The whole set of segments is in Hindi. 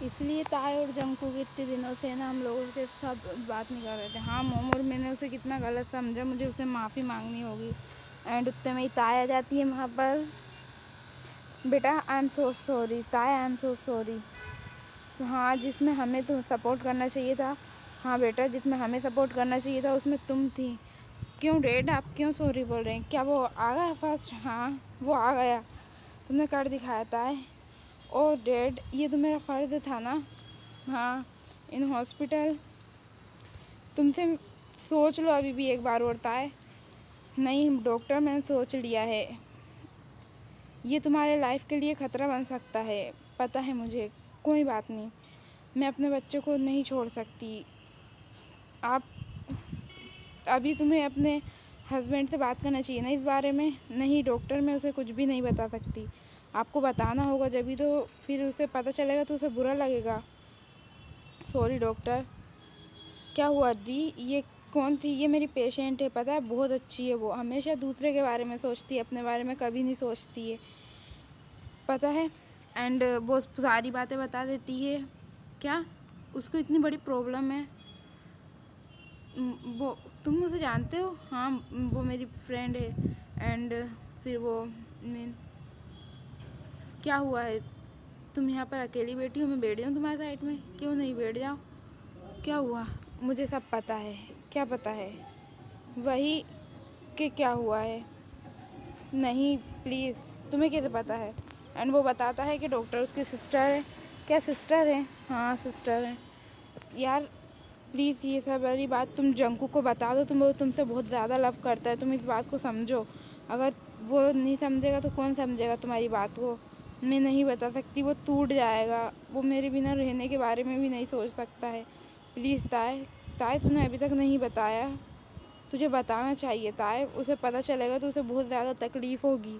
इसलिए ताए और जंकू के इतने दिनों से ना हम लोगों के साथ बात नहीं कर रहे थे। हाँ मोम, और मैंने उसे कितना गलत समझा, मुझे उससे माफ़ी मांगनी होगी। एंड उतने में ही ताए आ जाती है वहाँ पर, बेटा आई एम सो सॉरी ताए, आई एम सो सॉरी। हाँ जिसमें हमें तो सपोर्ट करना चाहिए था, हाँ बेटा जिसमें हमें सपोर्ट करना चाहिए था उसमें तुम थी। क्यों डैड, आप क्यों सॉरी बोल रहे हैं? क्या वो आ गया फर्स्ट? हाँ वो आ गया, तुमने कर दिखाया था। ओ डैड, ये तो मेरा फ़र्ज़ था ना। हाँ इन हॉस्पिटल तुमसे सोच लो अभी भी एक बार और ताए। नहीं डॉक्टर, मैंने सोच लिया है, ये तुम्हारे लाइफ के लिए ख़तरा बन सकता है, पता है मुझे। कोई बात नहीं, मैं अपने बच्चे को नहीं छोड़ सकती। आप अभी तुम्हें अपने हस्बैंड से बात करना चाहिए ना इस बारे में। नहीं डॉक्टर, मैं उसे कुछ भी नहीं बता सकती, आपको बताना होगा जब भी, तो फिर उसे पता चलेगा तो उसे बुरा लगेगा। Sorry doctor. क्या हुआ दी, ये कौन थी? ये मेरी पेशेंट है, पता है बहुत अच्छी है, वो हमेशा दूसरे के बारे में सोचती है, अपने बारे में कभी नहीं सोचती है, पता है। एंड वो सारी बातें बता देती है। क्या उसको इतनी बड़ी प्रॉब्लम है? वो तुम मुझे जानते हो? हाँ वो मेरी फ्रेंड है। एंड फिर वो मीन क्या हुआ है? तुम यहाँ पर अकेली बैठी हो, मैं बैठी हूँ तुम्हारे साइड में, क्यों नहीं बैठ जाओ? क्या हुआ? मुझे सब पता है। क्या पता है? वही कि क्या हुआ है। नहीं प्लीज़, तुम्हें कैसे पता है? एंड वो बताता है कि डॉक्टर उसकी सिस्टर है। क्या सिस्टर है? हाँ सिस्टर है। यार प्लीज़ ये सब वाली बात तुम जंकू को बता दो, वो तुमसे बहुत ज़्यादा लव करता है, तुम इस बात को समझो। अगर वो नहीं समझेगा तो कौन समझेगा तुम्हारी बात को? मैं नहीं बता सकती, वो टूट जाएगा, वो मेरे बिना रहने के बारे में भी नहीं सोच सकता है। प्लीज़ ताए, ताए तूने अभी तक नहीं बताया, तुझे बताना चाहिए ताए, उसे पता चलेगा तो उसे बहुत ज़्यादा तकलीफ़ होगी।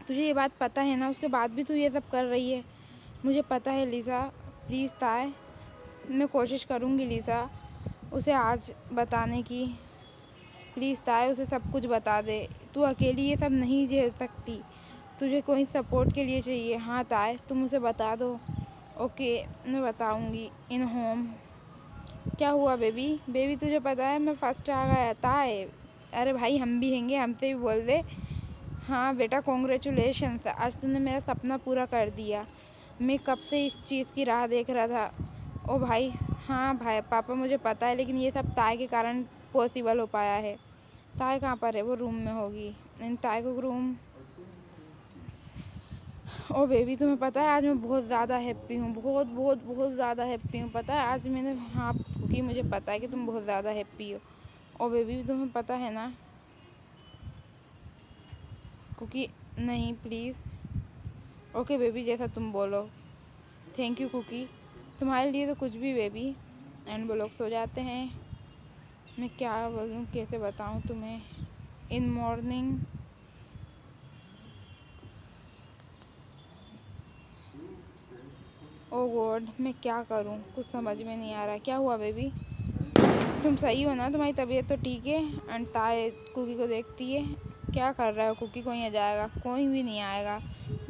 तुझे ये बात पता है ना, उसके बाद भी तू ये सब कर रही है। मुझे पता है लीज़ा, प्लीज़ ताए, मैं कोशिश करूँगी लीज़ा उसे आज बताने की। प्लीज़ ताए उसे सब कुछ बता दे, तू अकेली ये सब नहीं झेल सकती, तुझे कोई सपोर्ट के लिए चाहिए। हाँ ताए तुम उसे बता दो। ओके मैं बताऊँगी इन होम। क्या हुआ बेबी? बेबी तुझे पता है मैं फर्स्ट आ गया ताए। अरे भाई हम भी हैंगे, हमसे भी बोल दे। हाँ बेटा कॉन्ग्रेचुलेशंस, आज तूने मेरा सपना पूरा कर दिया, मैं कब से इस चीज़ की राह देख रहा था। ओ भाई, हाँ भाई पापा मुझे पता है, लेकिन ये सब ताए के कारण पॉसिबल हो पाया है। ताए कहाँ पर है? वो रूम में होगी, इन ताए को रूम। ओ बेबी तुम्हें पता है आज मैं बहुत ज़्यादा हैप्पी हूँ, बहुत बहुत बहुत ज़्यादा हैप्पी हूँ, पता है आज मैंने, हाँ क्योंकि मुझे पता है कि तुम बहुत ज़्यादा हैप्पी हो। ओ बेबी तुम्हें पता है ना? क्योंकि नहीं प्लीज़। ओके बेबी जैसा तुम बोलो। थैंक यू कुकी, तुम्हारे लिए तो कुछ भी बेबी। एंड वो लोग सो जाते हैं। मैं क्या बोलूँ, कैसे बताऊँ तुम्हें। इन मॉर्निंग ओ गॉड मैं क्या करूँ, कुछ समझ में नहीं आ रहा। क्या हुआ बेबी? तुम सही हो ना? तुम्हारी तबीयत तो ठीक है? एंड ताए कुकी को देखती है। क्या कर रहा है कुकी? कोई आ जाएगा? कोई भी नहीं आएगा,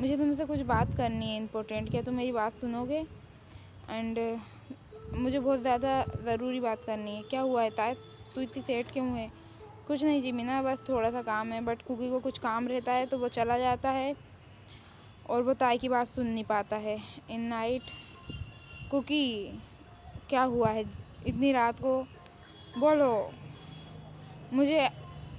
मुझे तुमसे कुछ बात करनी है इम्पोर्टेंट, क्या तुम मेरी बात सुनोगे? एंड मुझे बहुत ज़्यादा ज़रूरी बात करनी है। क्या हुआ है ताए, तू इतनी सेट क्यों है? कुछ नहीं जिमीना, बस थोड़ा सा काम है, बट कुकी को कुछ काम रहता है तो वो चला जाता है और वो ताई की बात सुन नहीं पाता है। इन नाइट कुकी क्या हुआ है इतनी रात को? बोलो। मुझे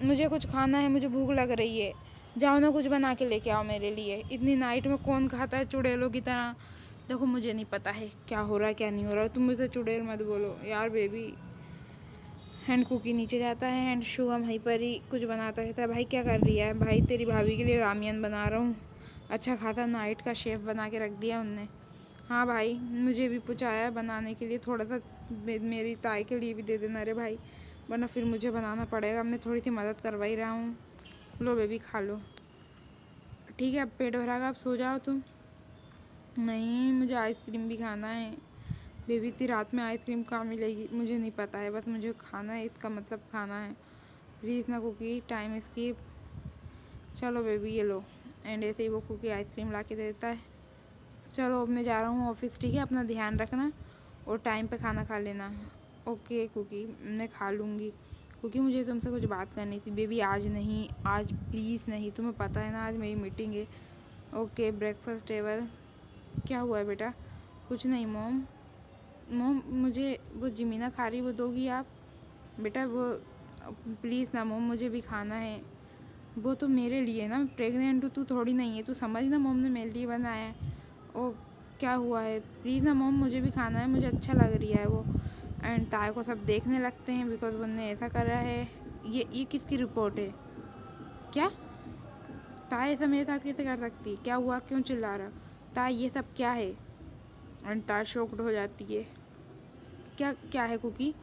मुझे कुछ खाना है, मुझे भूख लग रही है, जाओ ना कुछ बना के लेके आओ मेरे लिए। इतनी नाइट में कौन खाता है चुड़ैलों की तरह? देखो मुझे नहीं पता है क्या हो रहा है क्या नहीं हो रहा, तुम मुझसे चुड़ैल मत बोलो यार बेबी। हैंड कुकी नीचे जाता है, हैंड शुभम वहीं पर ही कुछ बनाता रहता है। भाई क्या कर रही है? भाई तेरी भाभी के लिए रामियन बना रहा हूँ, अच्छा खासा नाइट का शेफ़ बना के रख दिया उनने। हाँ भाई मुझे भी पूछाया बनाने के लिए, थोड़ा सा मेरी ताई के लिए भी दे देना रे भाई, वरना फिर मुझे बनाना पड़ेगा, मैं थोड़ी सी मदद करवा ही रहा हूँ। लो बेबी खा लो। ठीक है अब पेट भरा का, अब सो जाओ तुम। नहीं मुझे आइसक्रीम भी खाना है बेबी, इतनी रात में आइसक्रीम कहाँ मिलेगी? मुझे नहीं पता है, बस मुझे खाना है, इसका मतलब खाना है। प्लीज़ ना कुकी, टाइम स्किप। चलो बेबी ये लो। एंड ऐसे ही वो कुकी आइसक्रीम ला के देता है। चलो अब मैं जा रहा हूँ ऑफिस, ठीक है? अपना ध्यान रखना और टाइम पे खाना खा लेना। ओके कुकी, मैं खा लूँगी। क्योंकि मुझे तुमसे कुछ बात करनी थी बेबी। आज नहीं, आज प्लीज़ नहीं, तुम्हें पता है ना आज मेरी मीटिंग है। Okay breakfast table. क्या हुआ है बेटा? कुछ नहीं मॉम। मॉम मुझे वो जिमीना खा रही, वो दोगी आप? बेटा वो प्लीज़ ना मॉम, मुझे भी खाना है। वो तो मेरे लिए ना, प्रेग्नेंट हूँ, तू थोड़ी नहीं है, तू समझ ना, मॉम ने मेरे लिए बनाया है। ओ क्या हुआ है? प्लीज़ ना मॉम, मुझे भी खाना है, मुझे अच्छा लग रही है वो। एंड ताए को सब देखने लगते हैं बिकॉज उनने ऐसा करा है। ये किसकी रिपोर्ट है? क्या ताए ऐसा मेरे साथ कैसे कर सकती? क्या हुआ? क्यों चिल्ला रहा? ताए ये सब क्या है? एंड ताए शॉक्ड हो जाती है। क्या क्या है कुकी?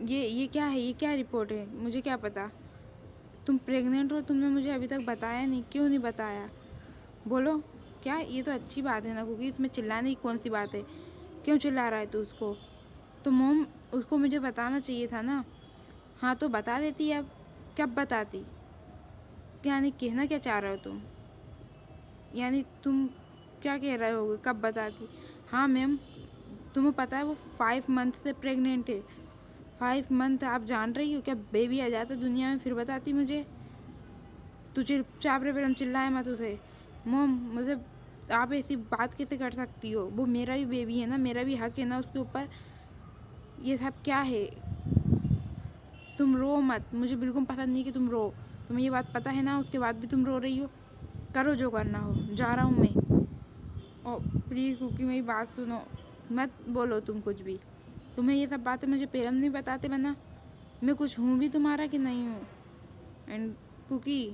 ये क्या है? ये क्या रिपोर्ट है? मुझे क्या पता? तुम प्रेग्नेंट हो, तुमने मुझे अभी तक बताया नहीं। क्यों नहीं बताया? बोलो। क्या ये तो अच्छी बात है ना कुकी, इसमें चिल्लाने की कौन सी बात है? क्यों चिल्ला रहा है तू उसको? तो मोम उसको मुझे बताना चाहिए था ना। हाँ तो बता देती अब। कब बताती? यानी कहना क्या चाह रहे हो तुम? यानी तुम क्या कह रहे हो? कब बताती? हाँ मैम, तुम्हें पता है वो 5 मंथ से प्रेग्नेंट है। 5 मंथ, आप जान रही हो क्या? बेबी आ जाता दुनिया में फिर बताती मुझे। तू चुपचाप रहे, फिर हम चिल्लाए मत उसे। मोम मुझे, आप ऐसी बात कैसे कर सकती हो? वो मेरा भी बेबी है ना, मेरा भी हक है ना उसके ऊपर। ये सब क्या है? तुम रो मत, मुझे बिल्कुल पसंद नहीं कि तुम रो। तुम्हें ये बात पता है ना, उसके बाद भी तुम रो रही हो। करो जो करना हो, जा रहा हूँ मैं। ओ प्लीज़ कुकी मेरी बात सुनो, मत बोलो तुम कुछ भी। तुम्हें ये सब बातें मुझे पेरम नहीं बताते बना। मैं कुछ हूँ भी तुम्हारा कि नहीं हूँ? एंड कुकी,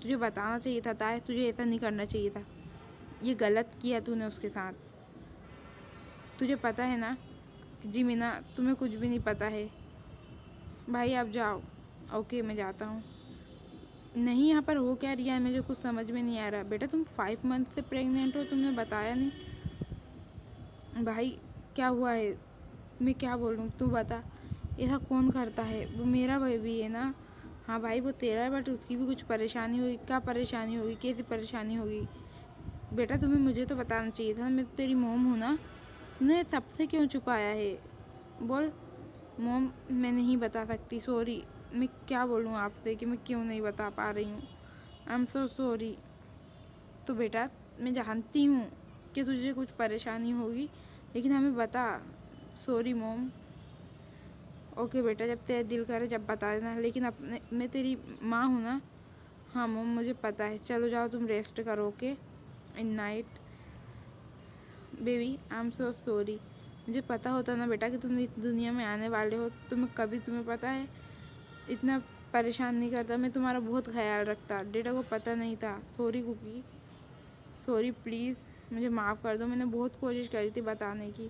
तुझे बताना चाहिए था ताए, तुझे ऐसा नहीं करना चाहिए था। ये गलत किया तूने उसके साथ। तुझे पता है ना जी मीना, तुम्हें कुछ भी नहीं पता है। भाई आप जाओ। ओके मैं जाता हूँ। नहीं यहाँ पर हो क्या रहा है मुझे कुछ समझ में नहीं आ रहा। बेटा तुम 5 मंथ से प्रेग्नेंट हो, तुमने बताया नहीं। भाई क्या हुआ है? मैं क्या बोलूँ, तू बता। ऐसा कौन करता है? वो मेरा बेबी है ना। हाँ भाई वो तेरा है, बट उसकी भी कुछ परेशानी होगी। क्या परेशानी होगी? कैसी परेशानी होगी? बेटा तुम्हें मुझे तो बताना चाहिए था ना, मैं तो तेरी मोम हूँ ना। तूने सबसे क्यों छुपाया है? बोल। मोम मैं नहीं बता सकती, सॉरी। मैं क्या बोलूँ आपसे कि मैं क्यों नहीं बता पा रही हूँ। I am so sorry. तो बेटा मैं जानती हूँ कि तुझे कुछ परेशानी होगी, लेकिन हमें बता। सॉरी मोम। ओके बेटा, जब तेरा दिल करे जब बता देना, लेकिन अपने, मैं तेरी माँ हूँ ना। हाँ मोम मुझे पता है। चलो जाओ तुम रेस्ट करो। Okay in night baby, I am so sorry. मुझे पता होता ना बेटा कि तुम इस दुनिया में आने वाले हो, तो मैं कभी, तुम्हें पता है, इतना परेशान नहीं करता। मैं तुम्हारा बहुत ख्याल रखता। डेटा को पता नहीं था। सॉरी कुकी, सॉरी प्लीज़ मुझे माफ़ कर दो। मैंने बहुत कोशिश करी थी बताने की,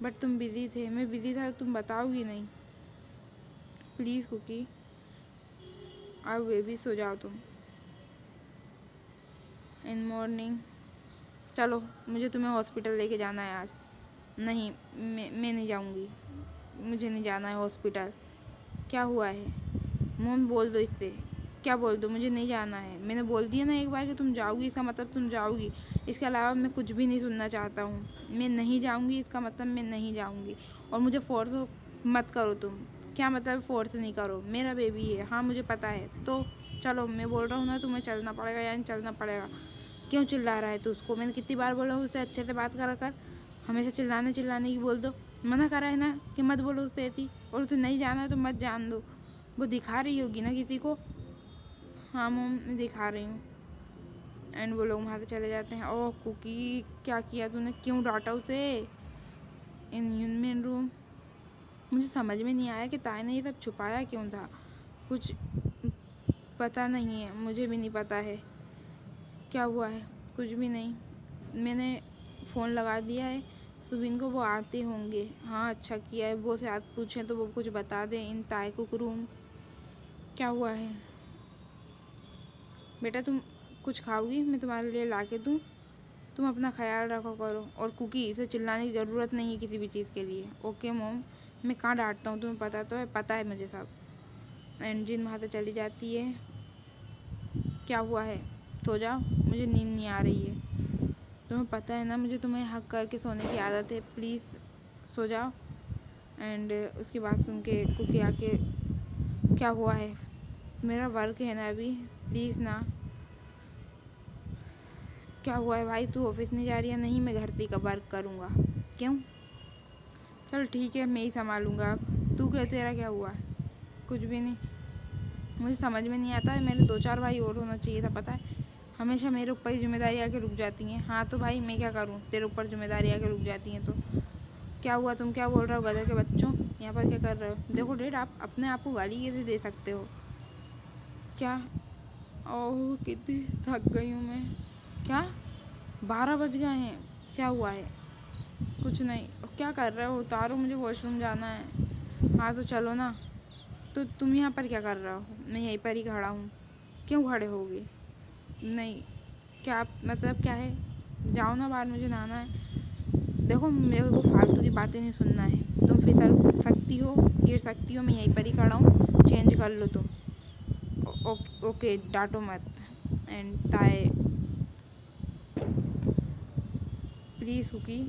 बट तुम बिज़ी थे। मैं बिज़ी था, तुम बताओगी नहीं। प्लीज़ कुकी, आओ बेबी सो जाओ तुम। In morning. चलो मुझे तुम्हें हॉस्पिटल लेके जाना है आज। नहीं मैं नहीं जाऊंगी, मुझे नहीं जाना है हॉस्पिटल। क्या हुआ है? मोम बोल दो इससे। क्या बोल दो? मुझे नहीं जाना है। मैंने बोल दिया ना एक बार कि तुम जाओगी, इसका मतलब तुम जाओगी। इसके अलावा मैं कुछ भी नहीं सुनना चाहता हूँ। मैं नहीं जाऊँगी, इसका मतलब मैं नहीं जाऊँगी। और मुझे फोर्स मत करो तुम। क्या मतलब फोर्स नहीं करो? मेरा बेबी है। हाँ मुझे पता है। तो चलो मैं बोल रहा हूँ ना, तुम्हें चलना पड़ेगा यानी चलना पड़ेगा। क्यों चिल्ला रहा है तू उसको? मैंने कितनी बार बोला उससे अच्छे से बात करा कर। हमेशा चिल्लाने चिल्लाने की बोल दो। मना करा है ना कि मत बोलो उससे ऐसी। और उसे नहीं जाना है तो मत जान दो। वो दिखा रही होगी ना किसी को। हाँ मोम मैं दिखा रही हूँ। एंड वो लोग वहाँ से चले जाते हैं। ओह कुकी क्या किया तूने? क्यों डांटा उसे? In union room. मुझे समझ में नहीं आया कि ताई ने ये सब छुपाया क्यों था। कुछ पता नहीं है, मुझे भी नहीं पता है क्या हुआ है। कुछ भी नहीं। मैंने फ़ोन लगा दिया है सुबिन को, वो आते होंगे। हाँ अच्छा किया है, वो से आज पूछें तो वो कुछ बता दें इन ताई कुक रूम। क्या हुआ है? बेटा तुम कुछ खाओगी? मैं तुम्हारे लिए ला के दूँ? तुम अपना ख्याल रखो करो। और कुकी इसे चिल्लाने की ज़रूरत नहीं है किसी भी चीज़ के लिए। ओके मोम, मैं कहाँ डांटता हूँ, तुम्हें पता तो है, पता है मुझे सब। एंड जिन वहाँ से चली जाती है। क्या हुआ है? सो जाओ, मुझे नींद नहीं आ रही है। तुम्हें पता है ना मुझे तुम्हें हक करके सोने की आदत है, प्लीज़ सो जाओ। एंड उसकी बात सुन के कुकी आके, क्या हुआ है, मेरा वर्क है ना अभी, प्लीज़ ना। क्या हुआ है भाई, तू ऑफिस नहीं जा रही है? नहीं, मैं घर से ही का वर्क करूँगा। क्यों? चल ठीक है, मैं ही संभालूँगा अब। तू क्या, तेरा क्या हुआ है? कुछ भी नहीं। मुझे समझ में नहीं आता है, मेरे 2-4 भाई और होना चाहिए था, पता है। हमेशा मेरे ऊपर ही जिम्मेदारी आके रुक जाती हैं। हाँ तो भाई मैं क्या करूँ, तेरे ऊपर जिम्मेदारी आके रुक जाती हैं तो। क्या हुआ, तुम क्या बोल रहे हो गधे के बच्चों? यहाँ पर क्या कर रहे हो? देखो डेड, आप अपने आप को गाली कैसे दे सकते हो? क्या? ओह कितनी थक गई हूँ मैं। क्या 12 बज गए हैं? क्या हुआ है? कुछ नहीं। क्या कर रहे हो? उतारो, मुझे वॉशरूम जाना है। हाँ तो चलो ना। तो तुम यहाँ पर क्या कर रहे हो? मैं यहीं पर ही खड़ा हूँ। क्यों खड़े होगे? नहीं, क्या मतलब क्या है? जाओ ना बाहर, मुझे नहाना है। देखो मेरे को फालतू की बातें नहीं सुनना है। तुम फिसल सकती हो, गिर सकती हो, मैं यहीं पर ही खड़ा हूँ, चेंज कर लो तुम। ओके, डांटो मत। एंड ताए, प्लीज़ कुकी,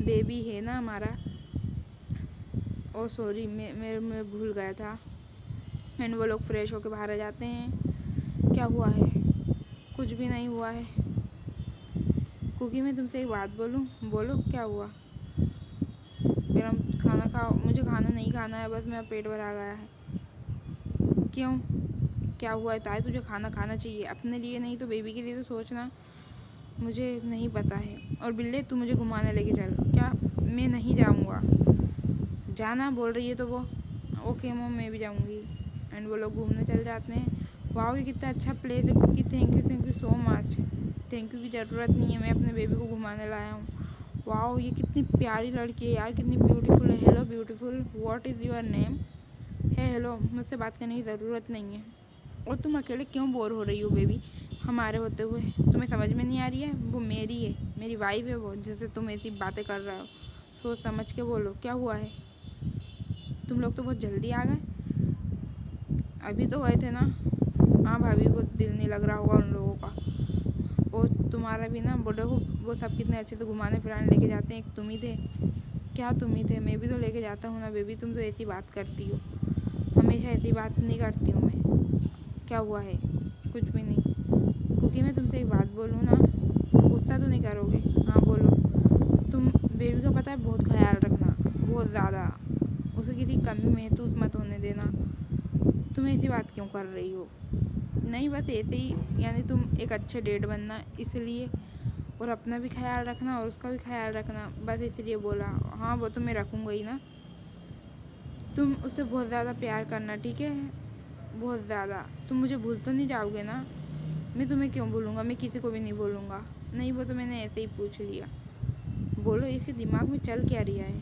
बेबी है ना हमारा। ओ सॉरी, मैं भूल गया था। एंड वो लोग फ्रेश होके बाहर आ जाते हैं। क्या हुआ है? कुछ भी नहीं हुआ है। कुकी मैं तुमसे एक बात बोलूँ? बोलो, क्या हुआ? फिर हम खाना खाओ। मुझे खाना नहीं खाना है, बस मेरा पेट भरा गया है। क्यों? क्या हुआ है ताए, तुझे खाना खाना चाहिए, अपने लिए नहीं तो बेबी के लिए तो सोचना। मुझे नहीं पता है। और बिल्ले तू मुझे घुमाने लेके चल। क्या? मैं नहीं जाऊँगा। जाना बोल रही है तो वो। ओके मॉम, मैं भी जाऊँगी। एंड वो लोग घूमने चल जाते हैं। वाह ये कितना अच्छा प्लेस है कुकी, thank you so much. Thank you की ज़रूरत नहीं है, मैं अपने बेबी को घुमाने लाया हूँ। वाह ये कितनी प्यारी लड़की है यार, कितनी ब्यूटीफुल है। Hello beautiful, what is your name? है हेलो, मुझसे बात करने की ज़रूरत नहीं है। और तुम अकेले क्यों बोर हो रही हो बेबी हमारे होते हुए? तुम्हें समझ में नहीं आ रही है? वो मेरी है, मेरी वाइफ है वो, जिससे तुम ऐसी बातें कर रहे हो। सोच समझ के बोलो, क्या हुआ है? तुम लोग तो बहुत जल्दी आ गए। अभी तो गए थे ना। हाँ भाभी, वो दिल नहीं लग रहा होगा उन लोगों का। और तुम्हारा भी ना, बड़े को वो सब कितने अच्छे से घुमाने फिराने लेके जाते हैं, एक तुम ही थे। क्या तुम ही थे? मैं भी तो लेके जाता हूँ ना बेबी, तुम तो ऐसी बात करती हो। हमेशा ऐसी बात नहीं करती हूँ मैं। क्या हुआ है? कुछ भी नहीं। क्योंकि मैं तुमसे एक बात बोलूँ ना, गुस्सा तो नहीं करोगे? हाँ बोलो। तुम बेबी का पता है बहुत ख्याल रखना, बहुत ज़्यादा। उसे किसी कमी महसूस मत होने देना। तुम ऐसी बात क्यों कर रही हो? नहीं बस ऐसे ही, यानी तुम एक अच्छे डेट बनना इसलिए, और अपना भी ख्याल रखना और उसका भी ख्याल रखना, बस इसलिए बोला। हाँ वो तो मैं रखूँगा ही ना। तुम उससे बहुत ज़्यादा प्यार करना, ठीक है? बहुत ज़्यादा। तुम मुझे भूल तो नहीं जाओगे ना? मैं तुम्हें क्यों भूलूँगा, मैं किसी को भी नहीं भूलूँगा। नहीं वो तो मैंने ऐसे ही पूछ लिया। बोलो, इसी दिमाग में चल क्या रहा है?